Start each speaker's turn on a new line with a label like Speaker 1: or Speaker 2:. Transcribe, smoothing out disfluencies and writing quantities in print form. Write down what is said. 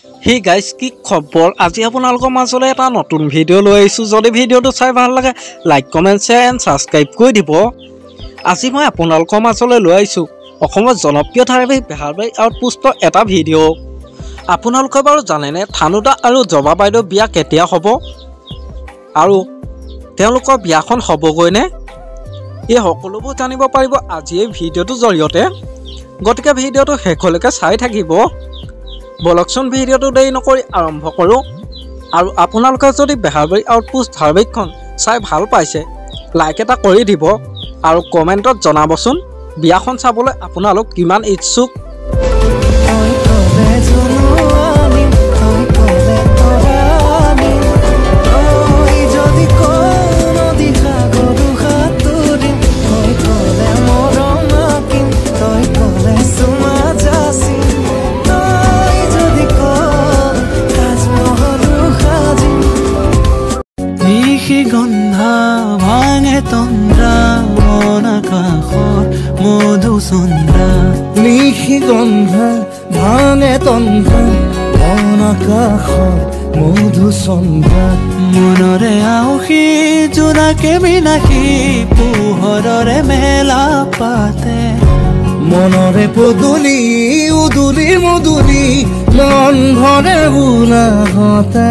Speaker 1: hey guys কি খবৰ আজি আপোনালোকৰ মাজলৈ এটা নতুন ভিডিঅ' লৈ আহিছোঁ যদি ভিডিঅ'টো চাই ভাল লাগে like comment share and subscribe কৰি দিব আজি মই আপোনালোকৰ মাজলৈ লৈ আহিছোঁ অসমৰ জনপ্ৰিয় ধাৰাবাহিক বেহাৰবাৰী আউটপোষ্টৰ এটা ভিডিঅ' আপোনালোকে বাৰু জানেনে থানুদা আৰু জবা বাইদেউ বিয়া কেতিয়া হ'ব আৰু তেওঁলোকৰ বিয়াখন হ'বগৈনে এই সকলোবোৰ জানিব পাৰিব আজি এই ভিডিঅ'টোৰ জৰিয়তে গতিকে ভিডিঅ'টো শেষলৈকে চাই থাকিব বলকচোন ভিডিঅ'টো দেৰি নকৰি আৰম্ভ কৰোঁ আৰু আপোনালোকে যদি বেহাৰবাৰী আউটপোষ্ট ধাৰাবাহিকখন চাই ভাল পাইছে লাইক এটা কৰি দিব আৰু কমেণ্টত জনাবচোন বিয়াখন চাবলৈ আপোনালোক কিমান ইচ্ছুক
Speaker 2: গন্ধা ভাঙে তন্দ্ৰা মন আকাশৰ মধুচন্দ্ৰা নিশি গন্ধা ভাঙে তন্দ্ৰা মন আকাশৰ মধুচন্দ্ৰা মনৰে আউসী জোনাকে বিনাশী পোহৰৰে মেলা পাতে মনৰে পদূলি উদুলি মধুলি মন ভৰে বোলাহতে